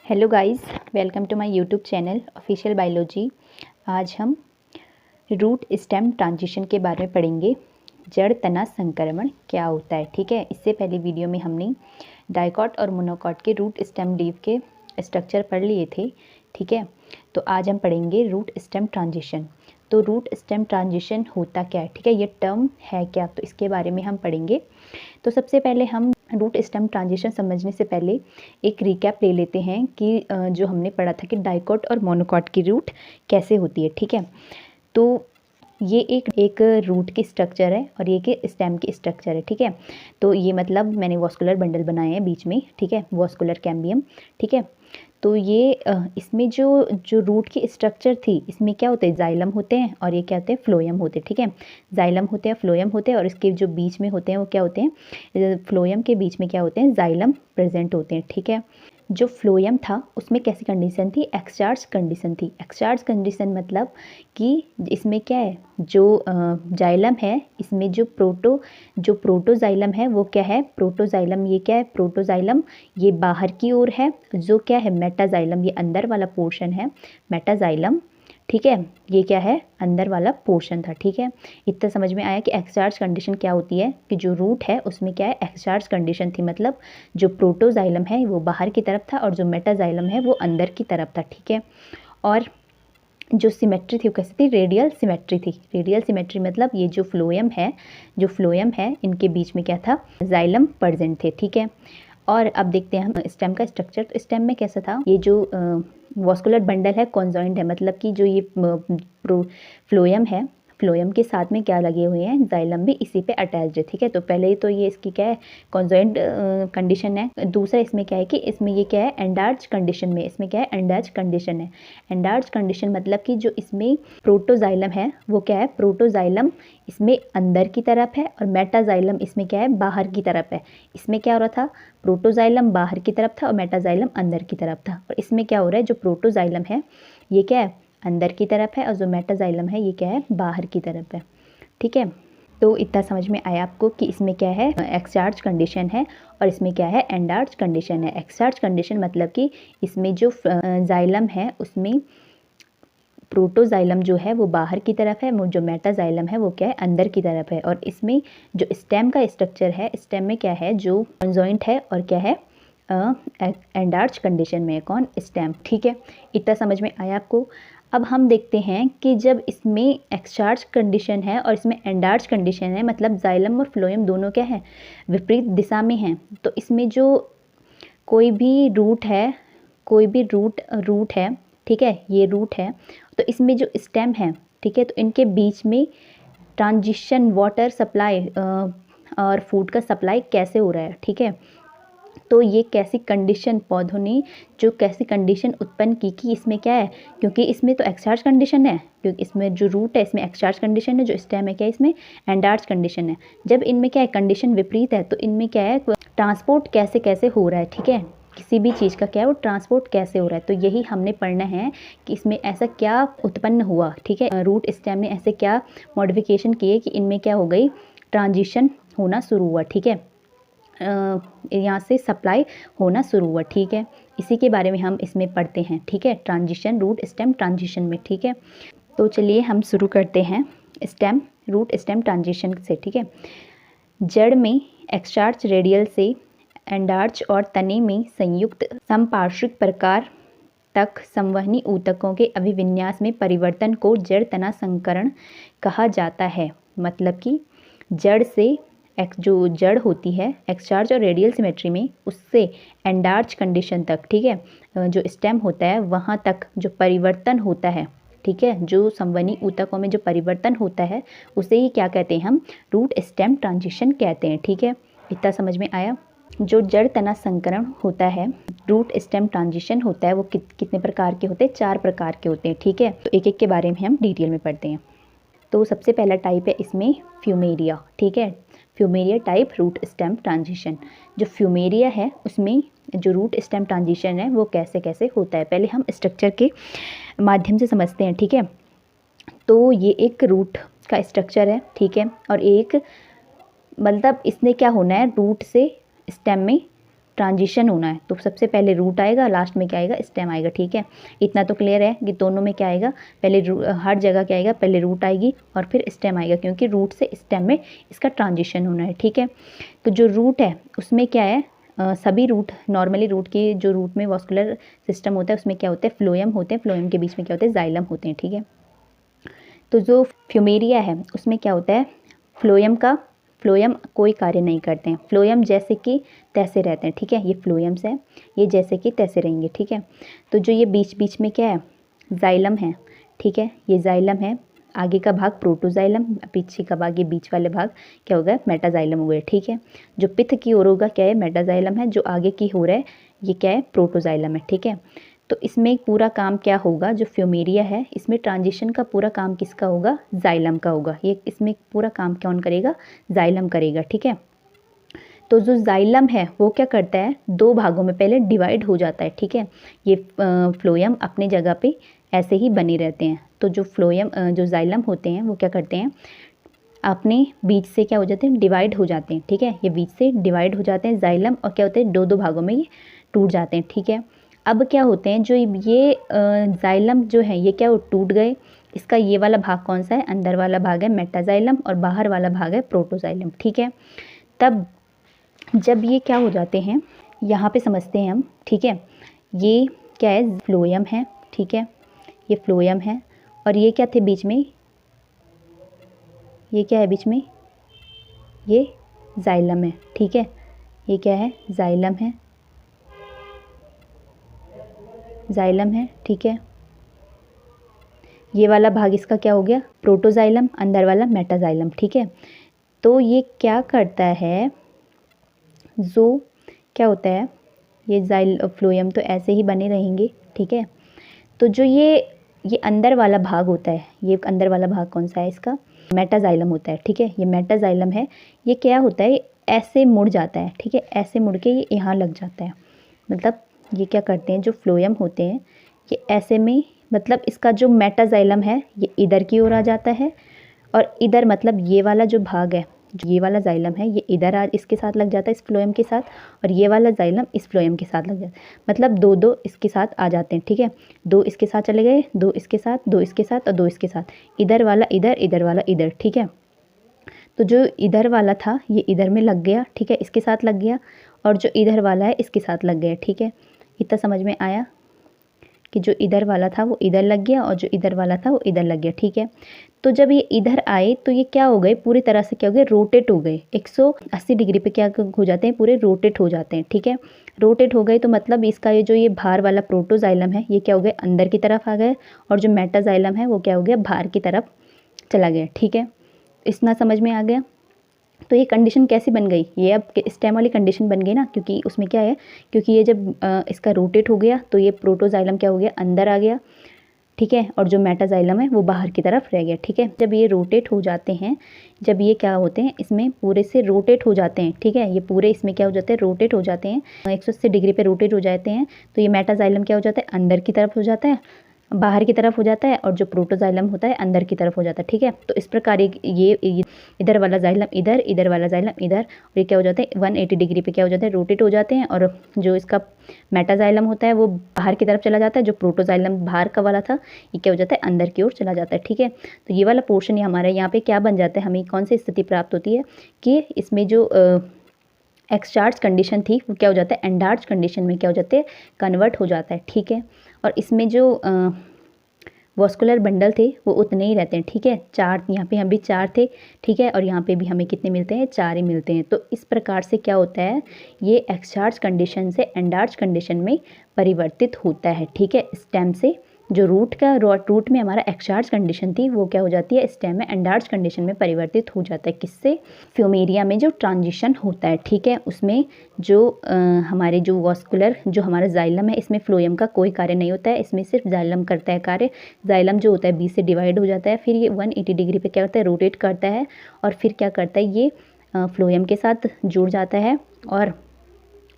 Hello guys, welcome to my YouTube channel official biology. आज हम root stem transition के बारे में पढ़ेंगे। जड़ तना संक्रमण क्या होता है। ठीक है, इससे पहले वीडियो में हमने डाइकॉट और मोनोकॉट के रूट स्टेम लीव के स्ट्रक्चर पढ़ लिए थे। ठीक है, तो आज हम पढ़ेंगे रूट स्टेम ट्रांजिशन। तो रूट स्टेम ट्रांजिशन होता क्या है, ठीक है, ये टर्म है क्या, तो इसके बारे में हम पढ़ेंगे। तो सबसे पहले हम रूट स्टेम ट्रांजिशन समझने से पहले एक रिकैप ले लेते हैं कि जो हमने पढ़ा था कि डाइकॉट और मोनोकॉट की रूट कैसे होती है। ठीक है, तो ये एक रूट की स्ट्रक्चर है और ये एक स्टेम की स्ट्रक्चर है। ठीक है, तो ये मतलब मैंने वॉस्कुलर बंडल बनाए हैं बीच में। ठीक है, वॉस्कुलर कैम्बियम। ठीक है, तो ये इसमें जो रूट की स्ट्रक्चर थी, इसमें क्या होते हैं, जाइलम होते हैं और ये क्या होते हैं, फ्लोएम होते हैं। ठीक है, जाइलम होते हैं, फ्लोएम होते हैं और इसके जो बीच में होते हैं वो क्या होते हैं, फ्लोएम के बीच में क्या होते हैं, जाइलम प्रेजेंट होते हैं। ठीक है, जो फ्लोएम था उसमें कैसी कंडीशन थी, एक्सचार्ज कंडीशन थी। एक्सचार्ज कंडीशन मतलब कि इसमें क्या है, जो जाइलम है, इसमें जो प्रोटोजाइलम है वो क्या है, प्रोटोजाइलम। ये क्या है, प्रोटोजाइलम, ये बाहर की ओर है। जो क्या है, मेटाजाइलम, ये अंदर वाला पोर्शन है, मेटाजाइलम। ठीक है, ये क्या है, अंदर वाला पोर्शन था। ठीक है, इतना समझ में आया कि एक्सचार्ज कंडीशन क्या होती है, कि जो रूट है उसमें क्या है, एक्सचार्ज कंडीशन थी। मतलब जो प्रोटोजाइलम है वो बाहर की तरफ था और जो मेटाजाइलम है वो अंदर की तरफ था। ठीक है, और जो सिमेट्री थी वो कैसी थी, रेडियल सिमेट्री थी। रेडियल सिमेट्री मतलब ये जो फ्लोएम है इनके बीच में क्या था, जाइलम प्रेजेंट थे। ठीक है, और अब देखते हैं हम स्टेम का स्ट्रक्चर। तो स्टेम में कैसा था, ये जो वॉस्कुलर बंडल है कॉन्जॉइंट है, मतलब कि जो ये फ्लोएम है, फ्लोएम के साथ में क्या लगे हुए हैं, जाइलम भी इसी पे अटैच्ड है। ठीक है, तो पहले तो ये इसकी क्या है, कॉन्जॉइंट कंडीशन है। दूसरा इसमें क्या है कि इसमें ये क्या है, एंडार्च कंडीशन में, इसमें क्या है, एंडार्च कंडीशन है। एंडार्च कंडीशन मतलब कि जो इसमें प्रोटोजाइलम है वो क्या है, प्रोटोजाइलम इसमें अंदर की तरफ है और मेटाजाइलम इसमें क्या है, बाहर की तरफ है। इसमें क्या हो रहा था, प्रोटोजाइलम बाहर की तरफ था और मेटाजाइलम अंदर की तरफ था। और इसमें क्या हो रहा है, जो प्रोटोजाइलम है ये क्या है, अंदर की तरफ है और जो मेटाजाइलम है ये क्या है, बाहर की तरफ है। ठीक है, तो इतना समझ में आया आपको कि इसमें क्या है, एक्सचार्ज कंडीशन है और इसमें क्या है, एंडार्च कंडीशन है। एक्सचार्ज कंडीशन मतलब कि इसमें जो जाइलम है उसमें प्रोटोजाइलम जो है वो बाहर की तरफ है, जो मेटाजाइलम है वो क्या है, अंदर की तरफ है। और इसमें जो स्टेम का स्ट्रक्चर है, स्टेम में क्या है, जो कॉन्जॉइंट है और क्या है, एंडार्च कंडीशन में है। कौन, स्टेम। ठीक है, इतना समझ में आया आपको। अब हम देखते हैं कि जब इसमें एक्सचार्ज कंडीशन है और इसमें एंडार्च कंडीशन है, मतलब जाइलम और फ्लोएम दोनों क्या है, विपरीत दिशा में हैं। तो इसमें जो कोई भी रूट है, रूट है, ठीक है, ये रूट है, तो इसमें जो स्टेम है, ठीक है, तो इनके बीच में ट्रांजिशन, वाटर सप्लाई और फूड का सप्लाई कैसे हो रहा है। ठीक है, तो ये कैसी कंडीशन, पौधों ने जो कैसी कंडीशन उत्पन्न की कि इसमें क्या है, क्योंकि इसमें तो एक्सचार्ज कंडीशन है, क्योंकि इसमें जो रूट है इसमें एक्सचार्ज कंडीशन है, जो स्टेम है क्या है, इसमें एंडार्च कंडीशन है। जब इनमें क्या है, कंडीशन विपरीत है, तो इनमें क्या है, ट्रांसपोर्ट कैसे कैसे हो रहा है। ठीक है, किसी भी चीज़ का क्या है, वो ट्रांसपोर्ट कैसे हो रहा है, तो यही हमने पढ़ना है कि इसमें ऐसा क्या उत्पन्न हुआ। ठीक है, रूट स्टेम ने ऐसे क्या मॉडिफिकेशन किए कि इनमें क्या हो गई, ट्रांजिशन होना शुरू हुआ। ठीक है, यहाँ से सप्लाई होना शुरू हुआ। ठीक है, इसी के बारे में हम इसमें पढ़ते हैं। ठीक है, ट्रांजिशन, रूट स्टेम ट्रांजिशन में। ठीक है, तो चलिए हम शुरू करते हैं स्टेम, रूट स्टेम ट्रांजिशन से। ठीक है, जड़ में एक्सचार्ज रेडियल से एंडार्च और तने में संयुक्त समपार्श्विक प्रकार तक संवहनी ऊतकों के अभिविन्यास में परिवर्तन को जड़ तना संकरण कहा जाता है। मतलब कि जड़ से जो जड़ होती है एक्सचार्ज और रेडियल सिमेट्री में, उससे एंडार्च कंडीशन तक, ठीक है, जो स्टेम होता है वहाँ तक जो परिवर्तन होता है, ठीक है, जो संवहनी ऊतकों में जो परिवर्तन होता है उसे ही क्या कहते हैं, हम रूट स्टेम ट्रांजिशन कहते हैं। ठीक है, इतना समझ में आया। जो जड़ तना संकरण होता है, रूट स्टेम ट्रांजिशन होता है, वो कितने प्रकार के होते हैं, 4 प्रकार के होते हैं। ठीक है, तो एक एक के बारे में हम डिटेल में पढ़ते हैं। तो सबसे पहला टाइप है इसमें फ्यूमेरिया। ठीक है, फ्यूमेरिया टाइप रूट स्टेम ट्रांजिशन। जो फ्यूमेरिया है उसमें जो रूट स्टेम ट्रांजिशन है वो कैसे कैसे होता है, पहले हम स्ट्रक्चर के माध्यम से समझते हैं। ठीक है, तो ये एक रूट का स्ट्रक्चर है। ठीक है, और एक मतलब इसने क्या होना है, रूट से स्टेम में ट्रांजिशन होना है तो सबसे पहले रूट आएगा, लास्ट में क्या आएगा, स्टेम आएगा। ठीक है, इतना तो क्लियर है कि दोनों में क्या आएगा, पहले हर जगह क्या आएगा, पहले रूट आएगी और फिर स्टेम आएगा, क्योंकि रूट से स्टेम में इसका ट्रांजिशन होना है। ठीक है, तो जो रूट है उसमें क्या है, सभी रूट नॉर्मली रूट की जो रूट में वॉस्कुलर सिस्टम होता है उसमें क्या होता है, फ्लोएम होते हैं, फ्लोएम के बीच में क्या होते हैं, जाइलम होते हैं। ठीक है, तो जो फ्यूमेरिया है उसमें क्या होता है, फ्लोएम कोई कार्य नहीं करते हैं, फ्लोएम जैसे कि तैसे रहते हैं। ठीक है, ये फ्लोएम्स है, ये जैसे कि तैसे रहेंगे। ठीक है, तो जो ये बीच बीच में क्या है, जाइलम है। ठीक है, ये जाइलम है, आगे का भाग प्रोटोजाइलम, पीछे का भाग, ये बीच वाले भाग क्या होगा, मेटाजाइलम हो गए। ठीक है, जो पित्त की ओर होगा क्या है, मेटाजाइलम है, जो आगे की हो रहा है ये क्या है, प्रोटोजाइलम है। ठीक है, तो इसमें पूरा काम क्या होगा, जो फ्यूमेरिया है इसमें ट्रांजिशन का पूरा काम किसका होगा, जाइलम का होगा। ये इसमें पूरा काम कौन करेगा, जाइलम करेगा। ठीक है, तो जो जाइलम है वो क्या करता है, दो भागों में पहले डिवाइड हो जाता है। ठीक है, ये फ्लोएम अपने जगह पे ऐसे ही बने रहते हैं। तो जो फ्लोएम जो जाइलम होते हैं वो क्या करते हैं, अपने बीच से क्या हो जाते हैं, डिवाइड हो जाते हैं। ठीक है, ये बीच से डिवाइड हो जाते हैं जाइलम, और क्या होते हैं, दो दो भागों में ये टूट जाते हैं। ठीक है, अब क्या होते हैं, जो ये जाइलम जो है ये क्या, वो टूट गए, इसका ये वाला भाग कौन सा है, अंदर वाला भाग है मेटाजाइलम और बाहर वाला भाग है प्रोटोजाइलम। ठीक है, तब जब ये क्या हो जाते हैं, यहाँ पे समझते हैं हम। ठीक है, ये क्या है, फ्लोएम है। ठीक है, ये फ्लोएम है, और ये क्या थे बीच में, ये क्या है बीच में, ये जाइलम है। ठीक है, ये क्या है, जाइलम है, जाइलम है। ठीक है, ये वाला भाग इसका क्या हो गया, प्रोटोजाइलम, अंदर वाला मेटाजाइलम। ठीक है, तो ये क्या करता है, जो क्या होता है, ये फ्लोएम तो ऐसे ही बने रहेंगे। ठीक है, तो जो ये अंदर वाला भाग होता है, ये अंदर वाला भाग कौन सा है, इसका मेटाजाइलम होता है। ठीक है, ये मेटाजाइलम है, ये क्या होता है, ऐसे मुड़ जाता है। ठीक है, ऐसे मुड़ के ये यहाँ लग जाता है, मतलब ये क्या करते हैं, जो फ्लोएम होते हैं ये ऐसे में, मतलब इसका जो मेटाजाइलम है ये इधर की ओर आ जाता है, और इधर मतलब ये वाला जो भाग है, जो ये वाला जाइलम है ये इधर इसके साथ लग जाता है, इस फ्लोएम के साथ, और ये वाला जाइलम इस फ्लोएम के साथ लग जाता है, मतलब दो दो इसके साथ आ जाते हैं। ठीक है, दो इसके साथ चले गए, दो इसके साथ, दो इसके साथ और दो इसके साथ, इधर वाला इधर, इधर वाला इधर। ठीक है, तो जो इधर वाला था ये इधर में लग गया। ठीक है, इसके साथ लग गया, और जो इधर वाला है इसके साथ लग गया। ठीक है, इतना समझ में आया कि जो इधर वाला था वो इधर लग गया और जो इधर वाला था वो इधर लग गया। ठीक है, तो जब ये इधर आए तो ये क्या हो गए, पूरी तरह से क्या हो गए, रोटेट हो गए, 180 डिग्री पे क्या हो जाते हैं, पूरे रोटेट हो जाते हैं। ठीक है, रोटेट हो गए तो मतलब इसका ये जो ये बाहर वाला प्रोटोजाइलम है ये क्या हो गया, अंदर की तरफ आ गए, और जो मेटाजाइलम है वो क्या हो गया, बाहर की तरफ चला गया। ठीक है, इतना समझ में आ गया। तो ये कंडीशन कैसी बन गई, ये अब स्टेम वाली कंडीशन बन गई ना, क्योंकि उसमें क्या है, क्योंकि ये जब इसका रोटेट हो गया तो ये प्रोटोजाइलम क्या हो गया, अंदर आ गया। ठीक है, और जो मेटाजाइलम है वो बाहर की तरफ रह गया। ठीक है, जब ये रोटेट हो जाते हैं, जब ये क्या होते हैं, इसमें पूरे से रोटेट हो जाते हैं। ठीक है, ये पूरे इसमें क्या हो जाते हैं, रोटेट हो जाते हैं, 180 डिग्री पे रोटेट हो जाते हैं, तो ये मेटाजाइलम क्या हो जाता है, अंदर की तरफ हो जाता है, बाहर की तरफ हो जाता है, और जो प्रोटोजाइलम होता है अंदर की तरफ हो जाता है। ठीक है, तो इस प्रकार ये इधर वाला जाइलम इधर, इधर वाला जाइलम इधर, और ये क्या हो जाता है, 180 डिग्री पे क्या हो जाता है, रोटेट हो जाते हैं, और जो इसका मेटाजाइलम होता है वो बाहर की तरफ चला जाता है, जो प्रोटोजाइलम बाहर का वाला था ये क्या हो जाता है, अंदर की ओर चला जाता है। ठीक है, तो ये वाला पोर्शन हमारा यहाँ पे क्या बन जाता है, हमें कौन सी स्थिति प्राप्त होती है कि इसमें जो एक्सचार्ज कंडीशन थी वो क्या हो जाता है, एंडार्ज कंडीशन में क्या हो जाते हैं, कन्वर्ट हो जाता है। ठीक है, और इसमें जो वॉस्कुलर बंडल थे वो उतने ही रहते हैं। ठीक है, चार, यहाँ पे हम भी चार थे। ठीक है, और यहाँ पे भी हमें कितने मिलते हैं, चार ही मिलते हैं। तो इस प्रकार से क्या होता है, ये एक्सचार्ज कंडीशन से एंडार्ज कंडीशन में परिवर्तित होता है। ठीक है, स्टेम से जो रूट में हमारा एक्सचार्ज कंडीशन थी वो क्या हो जाती है, स्टेम में एंडार्ज कंडीशन में परिवर्तित हो जाता है। किससे, फ्यूमेरिया में जो ट्रांजिशन होता है। ठीक है, उसमें जो हमारे जो वॉस्कुलर जो हमारा जाइलम है इसमें फ्लोएम का कोई कार्य नहीं होता है, इसमें सिर्फ जाइलम करता है कार्य। जाइलम जो होता है बीच से डिवाइड हो जाता है, फिर ये 180 डिग्री पे क्या करता है, रोटेट करता है, और फिर क्या करता है, ये फ्लोएम के साथ जुड़ जाता है, और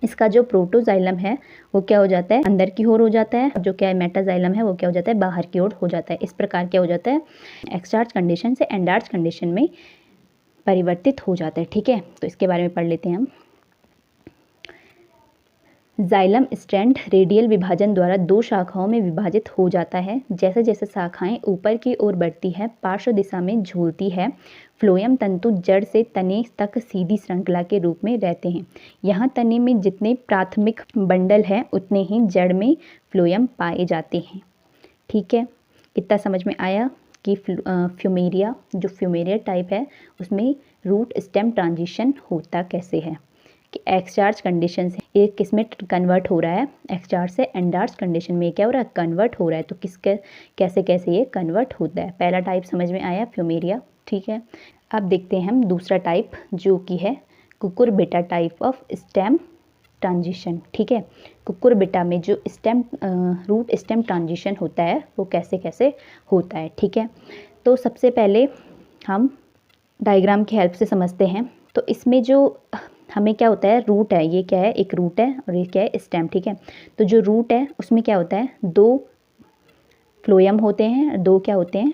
इसका जो प्रोटोजाइलम है वो क्या हो जाता है, अंदर की ओर हो जाता है, जो क्या है मेटाजाइलम है वो क्या हो जाता है, बाहर की ओर हो जाता है। इस प्रकार क्या हो जाता है, एक्सचार्ज कंडीशन से एंडार्ज कंडीशन में परिवर्तित हो जाता है। ठीक है, तो इसके बारे में पढ़ लेते हैं हम। जाइलम स्टैंड रेडियल विभाजन द्वारा दो शाखाओं में विभाजित हो जाता है। जैसे जैसे शाखाएं ऊपर की ओर बढ़ती है, पार्श्व दिशा में झूलती है, फ्लोएम तंतु जड़ से तने तक सीधी श्रृंखला के रूप में रहते हैं। यहाँ तने में जितने प्राथमिक बंडल हैं उतने ही जड़ में फ्लोएम पाए जाते हैं। ठीक है, इतना समझ में आया कि फ्यूमेरिया, जो फ्यूमेरिया टाइप है, उसमें रूट स्टेम ट्रांजिशन होता कैसे है कि एक्सचार्ज कंडीशन से ये किस में कन्वर्ट हो रहा है, एक्सचार्ज से एंडार्च कंडीशन में क्या हो रहा है, कन्वर्ट हो रहा है। तो किसके कैसे कैसे ये कन्वर्ट होता है। पहला टाइप समझ में आया फ्यूमेरिया। ठीक है, अब देखते हैं हम दूसरा टाइप जो कि है Cucurbita type of stem transition. ठीक है, कुकुरबिटा में जो स्टेम रूट स्टेम ट्रांजिशन होता है वो कैसे कैसे होता है। ठीक है, तो सबसे पहले हम डायग्राम की हेल्प से समझते हैं। तो इसमें जो हमें क्या होता है, रूट है, ये क्या है, एक रूट है और ये क्या है, स्टेम। ठीक है, तो जो रूट है उसमें क्या होता है, दो फ्लोएम होते हैं, दो क्या होते हैं,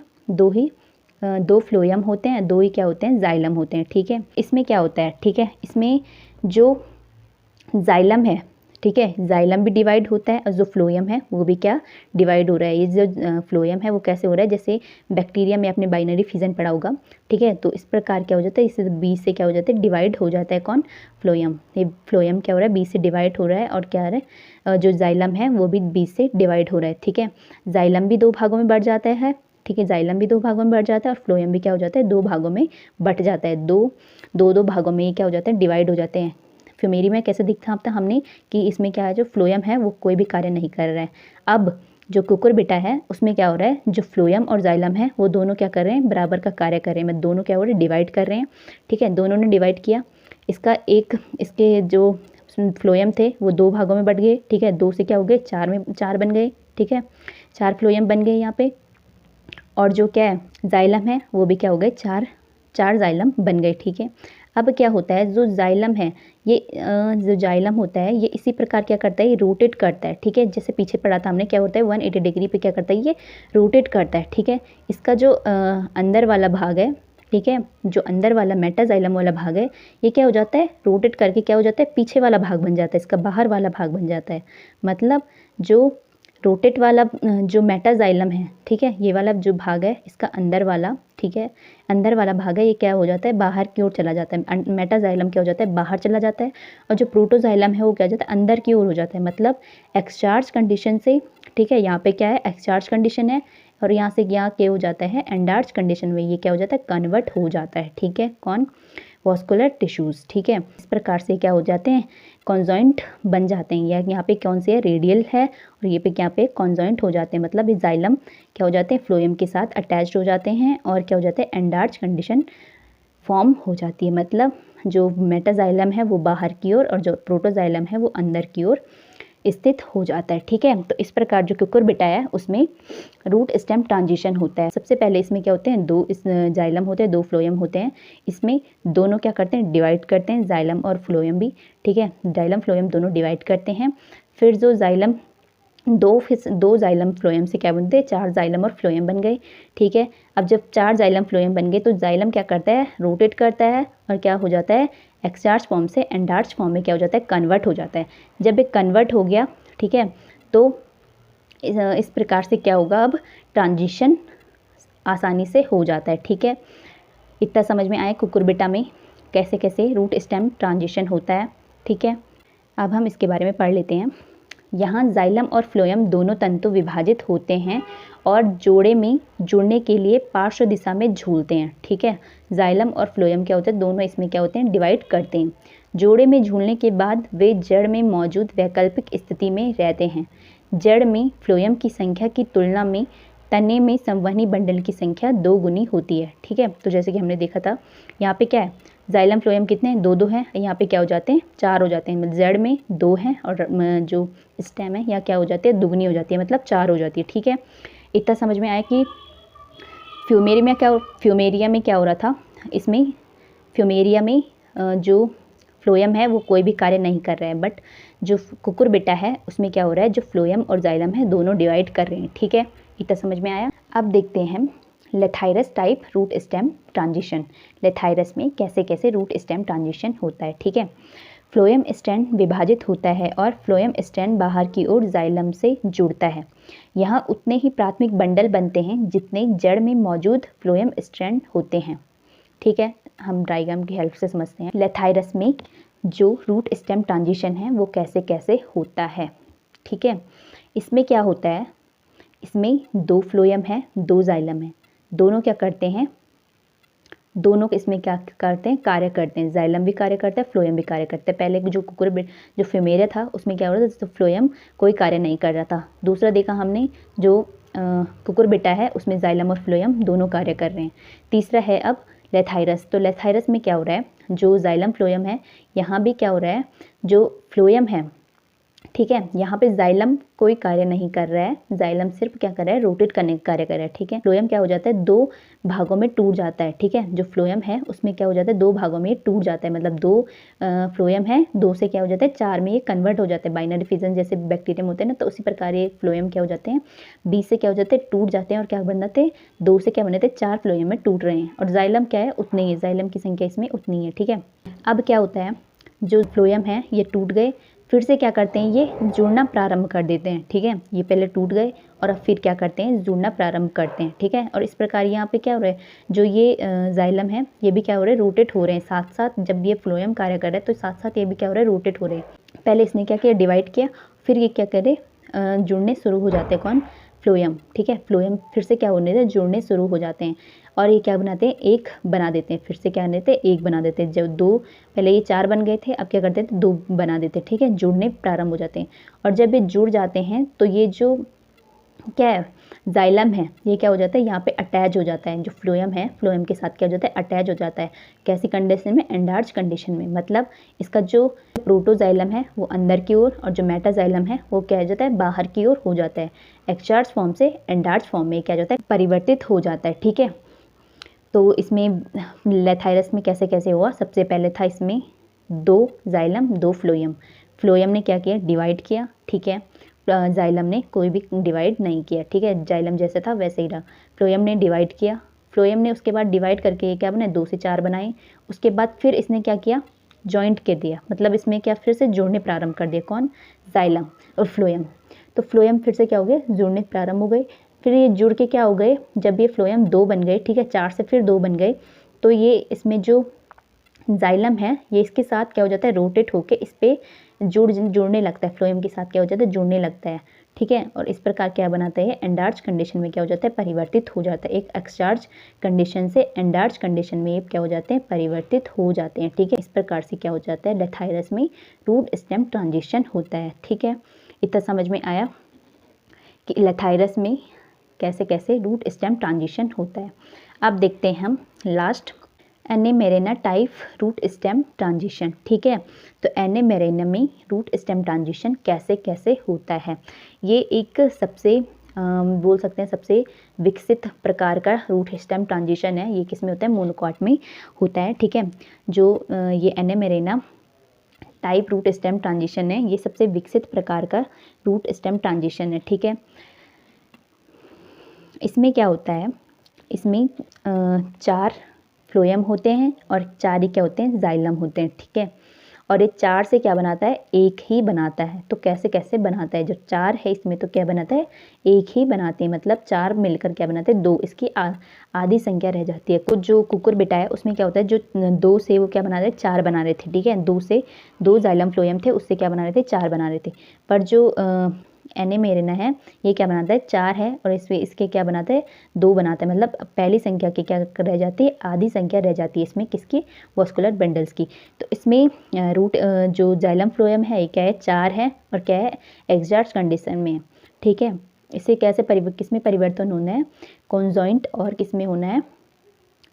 दो फ्लोएम होते हैं, दो ही क्या होते हैं, जाइलम होते हैं। ठीक है, इसमें क्या होता है, ठीक है, इसमें जो जाइलम है, ठीक है, जाइलम भी डिवाइड होता है और जो फ्लोएम है वो भी क्या डिवाइड हो रहा है। ये जो फ्लोएम है वो कैसे हो रहा है, जैसे बैक्टीरिया में आपने बाइनरी फिजन पढ़ा होगा। ठीक है, तो इस प्रकार क्या हो जाता है, इससे बीच से क्या हो जाता है, डिवाइड हो जाता है कौन, फ्लोएम। ये फ्लोएम क्या हो रहा है, बीच से डिवाइड हो रहा है और क्या हो रहा है, जो जाइलम है वो भी बीच से डिवाइड हो रहा है। ठीक है, जाइलम भी दो भागों में बढ़ जाता है। ठीक है, जाइलम भी दो भागों में बढ़ जाता है और फ्लोएम भी क्या हो जाता है, दो भागों में बट जाता है। दो भागों में ये क्या हो जाते हैं, डिवाइड हो जाते हैं। फ्यूमेरी में कैसे दिखता था हमने कि इसमें क्या है, जो फ्लोएम है वो कोई भी कार्य नहीं कर रहा है। अब जो कुकुरबिटा है उसमें क्या हो रहा है, जो फ्लोएम और जाइलम है वो दोनों क्या कर रहे हैं, बराबर का कार्य कर रहे हैं। दोनों क्या हो रहे हैं, डिवाइड कर रहे हैं। ठीक है, दोनों ने डिवाइड किया, इसके जो फ्लोएम थे वो दो भागों में बट गए। ठीक है, दो से क्या हो गए, चार बन गए। ठीक है, चार फ्लोएम बन गए यहाँ पे, और जो क्या है जाइलम है वो भी क्या हो गए, चार जाइलम बन गए। ठीक है, अब क्या होता है, जो जाइलम है ये जो जाइलम होता है ये इसी प्रकार क्या करता है, ये रोटेट करता है। ठीक है, जैसे पीछे पढ़ा था हमने, क्या होता है 180 डिग्री पे क्या करता है, ये रोटेट करता है। ठीक है, इसका जो अंदर वाला भाग है, ठीक है, जो अंदर वाला मेटाजाइलम वाला भाग है, ये क्या हो जाता है, रोटेट करके क्या हो जाता है, पीछे वाला भाग बन जाता है, इसका बाहर वाला भाग बन जाता है। मतलब जो रोटेट वाला जो मेटाजाइलम है, ठीक है, ये वाला जो भाग है इसका अंदर वाला, ठीक है, अंदर वाला भाग है, ये क्या हो जाता है, बाहर की ओर चला जाता है। मेटाजाइलम क्या हो जाता है, बाहर चला जाता है, और जो प्रोटोजाइलम है वो क्या हो जाता है, अंदर की ओर हो जाता है। मतलब एक्सचार्ज कंडीशन से, ठीक है, यहाँ पे क्या है, एक्सचार्ज कंडीशन है, और यहाँ से यहाँ क्या हो जाता है, एंडार्च कंडीशन में ये क्या हो जाता है, कन्वर्ट हो जाता है। ठीक है, कौन, वॉस्कुलर टिश्यूज़। ठीक है, इस प्रकार से क्या हो जाते हैं, कॉन्जॉइंट बन जाते हैं। या यहाँ पे कौन से है, रेडियल है, और ये पे क्या पे कॉन्जॉइंट हो जाते हैं। मतलब ये जाइलम क्या हो जाते हैं, फ्लोएम के साथ अटैच्ड हो जाते हैं, और क्या हो जाते हैं, एंडार्च कंडीशन फॉर्म हो जाती है। मतलब जो मेटाजाइलम है वो बाहर की ओर और जो प्रोटोजाइलम है वो अंदर की ओर स्थित हो जाता है। ठीक है, तो इस प्रकार जो कुकुरबिटा है उसमें रूट स्टेम ट्रांजिशन होता है। सबसे पहले इसमें क्या होते हैं, दो इस जाइलम होते हैं, दो फ्लोएम होते हैं। इसमें दोनों क्या करते हैं, डिवाइड करते हैं, जाइलम और फ्लोएम भी। ठीक है, जाइलम फ्लोएम दोनों डिवाइड करते हैं। फिर जो जाइलम दो जाइलम फ्लोएम से क्या बनते हैं, चार जाइलम और फ्लोएम बन गए। ठीक है, अब जब चार जाइलम फ्लोएम बन गए तो जाइलम क्या करता है, रोटेट करता है, और क्या हो जाता है, एक्सचार्ज फॉर्म से एंडार्च फॉर्म में क्या हो जाता है, कन्वर्ट हो जाता है। जब एक कन्वर्ट हो गया, ठीक है, तो इस प्रकार से क्या होगा, अब ट्रांजिशन आसानी से हो जाता है। ठीक है, इतना समझ में आया कुकुरबिटा में कैसे कैसे रूट स्टेम ट्रांजिशन होता है। ठीक है, अब हम इसके बारे में पढ़ लेते हैं। यहाँ जाइलम और फ्लोएम दोनों तंतु विभाजित होते हैं और जोड़े में जुड़ने के लिए पार्श्व दिशा में झूलते हैं। ठीक है, जाइलम और फ्लोएम क्या होते हैं, दोनों इसमें क्या होते हैं, डिवाइड करते हैं। जोड़े में झूलने के बाद वे जड़ में मौजूद वैकल्पिक स्थिति में रहते हैं। जड़ में फ्लोएम की संख्या की तुलना में तने में संवहनी बंडल की संख्या 2 गुनी होती है। ठीक है, तो जैसे कि हमने देखा था यहाँ पे क्या है, जाइलम फ्लोएम कितने हैं, दो हैं, यहाँ पे क्या हो जाते हैं, चार हो जाते हैं। जड़ में 2 हैं और जो स्टेम है यहाँ क्या हो जाती है, दुगनी हो जाती है, मतलब 4 हो जाती है। ठीक है, इतना समझ में आया कि फ्यूमेरिया में क्या हो रहा था, इसमें फ्यूमेरिया में जो फ्लोएम है वो कोई भी कार्य नहीं कर रहा है, बट जो कुकुरबिटा है उसमें क्या हो रहा है, जो फ्लोएम और जाइलम है दोनों डिवाइड कर रहे हैं। ठीक है, इतना समझ में आया। अब देखते हैं लेथाइरस टाइप रूट स्टेम ट्रांजिशन। लेथाइरस में कैसे कैसे रूट स्टेम ट्रांजिशन होता है। ठीक है, फ्लोएम स्टैंड विभाजित होता है और फ्लोएम स्टैंड बाहर की ओर जाइलम से जुड़ता है। यहाँ उतने ही प्राथमिक बंडल बनते हैं जितने जड़ में मौजूद फ्लोएम स्टैंड होते हैं। ठीक है, हम डायग्राम की हेल्प से समझते हैं। लेथाइरस में जो रूट स्टेम ट्रांजिशन है वो कैसे कैसे होता है। ठीक है, इसमें क्या होता है, इसमें 2 फ्लोएम है, 2 जाइलम है, दोनों क्या करते हैं, दोनों इसमें क्या करते हैं, कार्य करते हैं। जाइलम भी कार्य करता है, फ्लोएम भी कार्य करता है। पहले जो जो फिमेरिया था उसमें क्या हो रहा था, तो फ्लोएम कोई कार्य नहीं कर रहा था। दूसरा देखा हमने जो कुकुरबिटा है उसमें जाइलम और फ्लोएम दोनों कार्य कर रहे हैं। तीसरा है अब लेथाइरस। तो लेथाइरस में क्या हो रहा है, जो जाइलम फ्लोएम है यहाँ भी क्या हो रहा है, जो फ्लोएम है, ठीक है, यहाँ पे जाइलम कोई कार्य नहीं कर रहा है, जाइलम सिर्फ क्या कर रहा है, रोटेट करने का कार्य कर रहा है। ठीक है, फ्लोएम क्या हो जाता है, 2 भागों में टूट जाता है। ठीक है, जो फ्लोएम है उसमें क्या हो जाता है, 2 भागों में टूट जाता है, मतलब 2 फ्लोएम है, 2 से क्या हो जाता है, 4 में ये कन्वर्ट हो जाते हैं। बाइनरी फिजन जैसे बैक्टीरियम होते हैं ना, तो उसी प्रकार ये फ्लोएम क्या हो जाते हैं, 20 से क्या हो जाते हैं, टूट जाते हैं और क्या बनाते हैं, 2 से क्या बनाते हैं, 4 फ्लोएम में टूट रहे हैं। और जाइलम क्या है, उतने ही है, जाइलम की संख्या इसमें उतनी है। ठीक है, अब क्या होता है, जो फ्लोएम है ये टूट गए, फिर से क्या करते हैं, ये जुड़ना प्रारंभ कर देते हैं। ठीक है, ये पहले टूट गए और अब फिर क्या करते हैं, जुड़ना प्रारंभ करते हैं। ठीक है, और इस प्रकार यहाँ पे क्या हो रहा है, जो ये जाइलम है ये भी क्या हो रहा है, रोटेट हो रहे हैं साथ साथ। जब ये फ्लोएम कार्य कर रहा है तो साथ साथ ये भी क्या हो रहा है, रोटेट हो रहे हैं। पहले इसने क्या किया, डिवाइड किया, फिर ये क्या करे, जुड़ने शुरू हो जाते हैं। कौन, फ्लोएम। ठीक है, फ्लोएम फिर से क्या होने देते, जुड़ने शुरू हो जाते हैं और ये क्या बनाते हैं, एक बना देते हैं। फिर से क्या बनाते हैं, एक बना देते हैं। जब 2, पहले ये 4 बन गए थे, अब क्या करते हैं, 2 बना देते हैं। ठीक है, जुड़ने प्रारंभ हो जाते हैं और जब ये जुड़ जाते हैं तो ये जो क्या है, जाइलम है, ये क्या हो जाता है, यहाँ पे अटैच हो जाता है। जो फ्लोएम है, फ्लोएम के साथ क्या हो जाता है, अटैच हो जाता है। कैसी कंडीशन में, एंडार्च कंडीशन में, मतलब इसका जो प्रोटोजाइलम है वो अंदर की ओर और जो मेटाजाइलम है वो क्या हो जाता है, बाहर की ओर हो जाता है। एक्सचार्ज फॉर्म से एंडार्च फॉर्म में क्या हो जाता है, परिवर्तित हो जाता है। ठीक है, तो इसमें लेथाइरस में कैसे कैसे हुआ, सबसे पहले था इसमें 2 जाइलम 2 फ्लोएम। फ्लोएम ने क्या किया, डिवाइड किया। ठीक है, जाइलम ने कोई भी डिवाइड नहीं किया। ठीक है, जाइलम जैसे था वैसे ही रहा। फ्लोएम ने डिवाइड किया, फ्लोएम ने उसके बाद डिवाइड करके क्या बनाए, 2 से 4 बनाए। उसके बाद फिर इसने क्या किया, जॉइंट कर दिया, मतलब इसमें क्या फिर से जुड़ने प्रारंभ कर दिया। कौन, जाइलम और फ्लोएम। तो फ्लोएम फिर से क्या हो गए, जुड़ने प्रारंभ हो गए। फिर ये जुड़ के क्या हो गए, जब ये फ्लोएम 2 बन गए, ठीक है, 4 से फिर 2 बन गए, तो ये इसमें जो जाइलम है ये इसके साथ क्या हो जाता है, रोटेट होके इस पे जुड़ने लगता है। फ्लोएम के साथ क्या हो जाता है, जुड़ने लगता है। ठीक है, और इस प्रकार क्या बनाता है, एंडार्च कंडीशन में क्या हो जाता है, परिवर्तित हो जाता है। एक एक्सचार्ज कंडीशन से एंडार्च कंडीशन में ये क्या हो जाते हैं, परिवर्तित हो जाते हैं। ठीक है, इस प्रकार से क्या हो जाता है, लेथाइरस में रूट स्टेम ट्रांजिशन होता है। ठीक है, इतना समझ में आया कि लेथाइरस में कैसे कैसे रूट स्टेम ट्रांजिशन होता है। अब देखते हैं हम लास्ट एनेमेरेना टाइप रूट स्टेम ट्रांजिशन। ठीक है, तो एनेमेरेना में रूट स्टेम ट्रांजिशन कैसे कैसे होता है। ये एक सबसे बोल सकते हैं सबसे विकसित प्रकार का रूट स्टेम ट्रांजिशन है। ये किस में होता है, मोनोकॉट में होता है। ठीक है, जो ये एनेमेरेना टाइप रूट स्टेम ट्रांजिशन है, ये सबसे विकसित प्रकार का रूट स्टेम ट्रांजिशन है। ठीक है, इसमें क्या होता है, इसमें 4 फ्लोएम होते हैं और 4 ही क्या होते हैं, जाइलम होते हैं। ठीक है, और ये 4 से क्या बनाता है, एक ही बनाता है। तो कैसे कैसे बनाता है, जो 4 है इसमें तो क्या बनाता है, एक ही बनाते हैं, मतलब 4 मिलकर क्या बनाते हैं, 2, इसकी आधी संख्या रह जाती है। कुछ जो कुकुरबिटा है उसमें क्या होता है, जो 2 से वो क्या बना रहे, 4 बना रहे थे। ठीक है, 2 से 2 जाइलम फ्लोएम थे, उससे क्या बना रहे थे, 4 बना रहे थे। पर जो एनेमेरेना है ये क्या बनाता है, 4 है और इसमें इसके क्या बनाता है, 2 बनाता है, मतलब पहली संख्या की क्या रह जाती है, आधी संख्या रह जाती है इसमें, किसकी, वास्कुलर बंडल्स की। तो इसमें रूट जो जाइलम फ्लोएम है ये क्या है, 4 है और क्या है, एक्सचार्ज कंडीशन में है। ठीक है, इसे कैसे किसमें परिवर्तन होना है, कॉन्जॉइंट और किसमें होना है,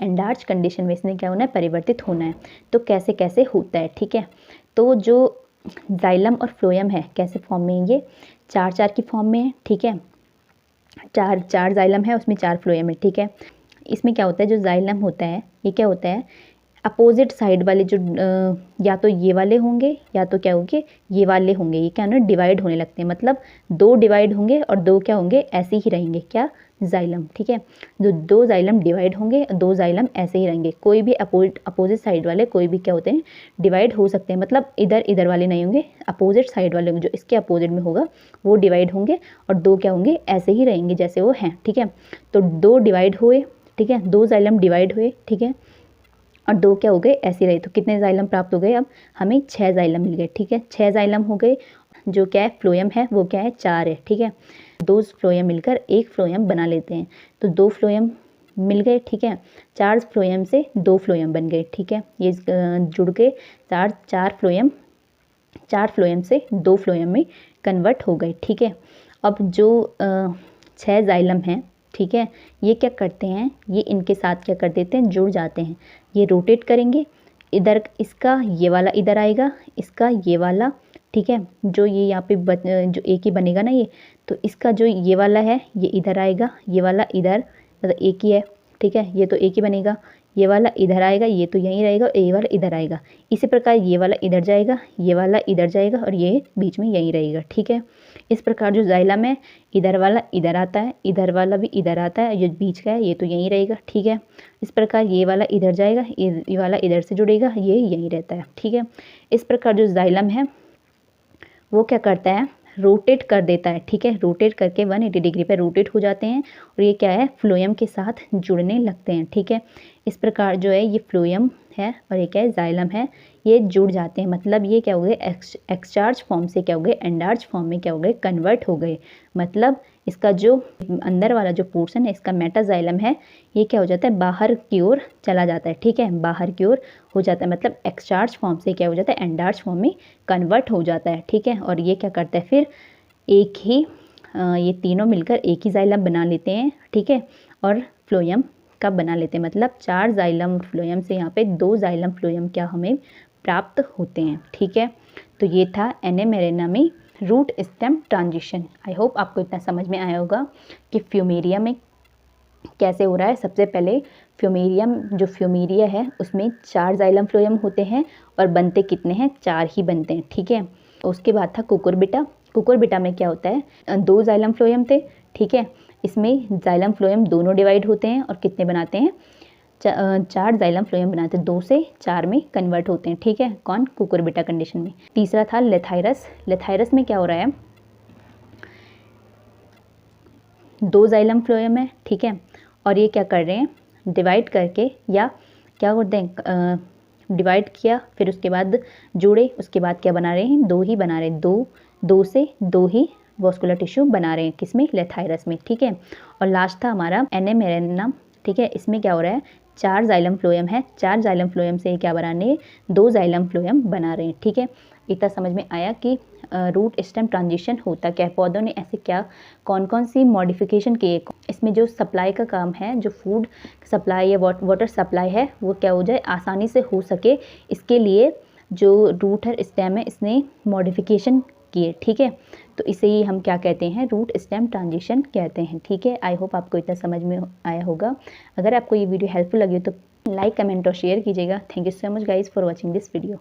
एंडार्च कंडीशन में इसने क्या होना है, परिवर्तित होना है। तो कैसे कैसे होता है। ठीक है, तो जो जाइलम और फ्लोएम है कैसे फॉर्म में है, ये 4 की फॉर्म में है। ठीक है, 4 जाइलम है उसमें 4 फ्लोएम है। ठीक है, इसमें क्या होता है, जो जाइलम होता है ये क्या होता है, अपोजिट साइड वाले जो या तो ये वाले होंगे या तो क्या होंगे, ये वाले होंगे, ये क्या ना डिवाइड होने लगते हैं, मतलब दो डिवाइड होंगे और दो क्या होंगे, ऐसे ही रहेंगे, क्या, जाइलम। ठीक है, जो दो जाइलम डिवाइड होंगे, दो जाइलम ऐसे ही रहेंगे। कोई भी अपोजिट साइड वाले कोई भी क्या होते हैं, डिवाइड हो सकते हैं, मतलब इधर इधर वाले नहीं होंगे, अपोजिट साइड वाले जो इसके अपोजिट में होगा वो डिवाइड होंगे और दो क्या होंगे, ऐसे ही रहेंगे जैसे वो हैं। ठीक है, तो दो डिवाइड हुए, ठीक है, दो जाइलम डिवाइड हुए, ठीक है, और दो क्या हो गए, ऐसे रहे। तो कितने जाइलम प्राप्त हो गए, अब हमें 6 जाइलम मिल गए। ठीक है, 6 जाइलम हो गए। जो क्या है फ्लोएम है वो क्या है, 4 है। ठीक है, दो फ्लोएम मिलकर एक फ्लोएम बना लेते हैं, तो दो फ्लोएम मिल गए। ठीक है, 4 फ्लोएम से 2 फ्लोएम बन गए। ठीक है, ये जुड़ के चार फ्लोएम से 2 फ्लोएम में कन्वर्ट हो गए। ठीक है, अब जो 6 जाइलम हैं, ठीक है, ये क्या करते हैं, ये इनके साथ क्या कर देते हैं, जुड़ जाते हैं। ये रोटेट करेंगे, इधर इसका ये वाला इधर आएगा, इसका ये वाला, ठीक है, जो ये यहाँ पे जो एक ही बनेगा ना ये, तो इसका जो ये वाला है ये इधर आएगा, ये वाला इधर, मतलब एक ही है। ठीक है, ये तो एक ही बनेगा, ये वाला इधर आएगा, ये तो यहीं रहेगा और ये वाला इधर आएगा। इसी प्रकार ये वाला इधर जाएगा, ये वाला इधर जाएगा और ये बीच में यहीं रहेगा। ठीक है, इस प्रकार जो जाइलम है, इधर वाला इधर आता है, इधर वाला भी इधर आता है, जो बीच का है ये तो यहीं रहेगा। ठीक है, इस प्रकार ये वाला इधर जाएगा, ये वाला इधर से जुड़ेगा, ये यहीं रहता है। ठीक है, इस प्रकार जो जाइलम है वो क्या करता है, रोटेट कर देता है। ठीक है, रोटेट करके 180 डिग्री पर रोटेट हो जाते हैं और ये क्या है, फ्लोएम के साथ जुड़ने लगते हैं। ठीक है, इस प्रकार जो है ये फ्लोएम है और ये क्या है, जाइलम है, ये जुड़ जाते हैं, मतलब ये क्या हो गए, एक्सचार्ज फॉर्म से क्या हो गए, एंडार्ज फॉर्म में क्या हो गए, कन्वर्ट हो गए। मतलब इसका जो अंदर वाला जो पोर्शन है, इसका मेटाजाइलम है, ये क्या हो जाता है, बाहर की ओर चला जाता है। ठीक है, बाहर की ओर हो जाता है, मतलब एक्सचार्ज फॉर्म से क्या हो जाता है, एंडार्ज फॉर्म में कन्वर्ट हो जाता है। ठीक है, और ये क्या करता है, फिर एक ही ये तीनों मिलकर एक ही जाइलम बना लेते हैं। ठीक है, और फ्लोएम का बना लेते हैं, मतलब 4 जाइलम फ्लोएम से यहाँ पे 2 जाइलम फ्लोएम क्या हमें प्राप्त होते हैं। ठीक है, तो ये था एनेमेरेना में root stem transition. I hope आपको इतना समझ में आया होगा कि फ्यूमेरिया में कैसे हो रहा है। सबसे पहले फ्यूमेरिया है उसमें 4 जाइलम फ्लोएम होते हैं और बनते कितने हैं, 4 ही बनते हैं। ठीक है, उसके बाद था कुकुरबिटा में क्या होता है, 2 जाइलम फ्लोएम थे। ठीक है, इसमें जाइलम फ्लोएम दोनों डिवाइड होते हैं और कितने बनाते हैं, 4 जाइलम फ्लोएम बनाते हैं, 2 से 4 में कन्वर्ट होते हैं। ठीक है, कौन, कुकुरबिटा कंडीशन में। तीसरा था लेथाइरस में क्या हो रहा है, 2 जाइलम फ्लोएम है। ठीक है, और ये क्या कर रहे हैं, डिवाइड करके या क्या करते हैं, डिवाइड किया, फिर उसके बाद जोड़े, उसके बाद क्या बना रहे हैं, 2 ही बना रहे हैं, 2 से 2 ही वॉस्कुलर टिश्यू बना रहे हैं, किसमें, लेथाइरस में। ठीक है, और लास्ट था हमारा एनेमेरेना। ठीक है, इसमें क्या हो रहा है, 4 जाइलम फ्लोएम है, 4 जाइलम फ्लोएम से क्या बना रहे हैं, 2 जाइलम फ्लोएम बना रहे हैं। ठीक है, इतना समझ में आया कि रूट स्टेम ट्रांजिशन होता क्या है, पौधों ने ऐसे क्या कौन कौन सी मॉडिफिकेशन किए। इसमें जो सप्लाई का काम है, जो फूड सप्लाई या वाटर सप्लाई है, वो क्या हो जाए, आसानी से हो सके, इसके लिए जो रूट है स्टेम है, इसने मॉडिफिकेशन किए। ठीक है, तो इसे ही हम क्या कहते हैं, रूट स्टेम ट्रांजिशन कहते हैं। ठीक है, आई होप आपको इतना समझ में आया होगा। अगर आपको ये वीडियो हेल्पफुल लगी तो लाइक, कमेंट और शेयर कीजिएगा। Thank you so much guys for watching this video.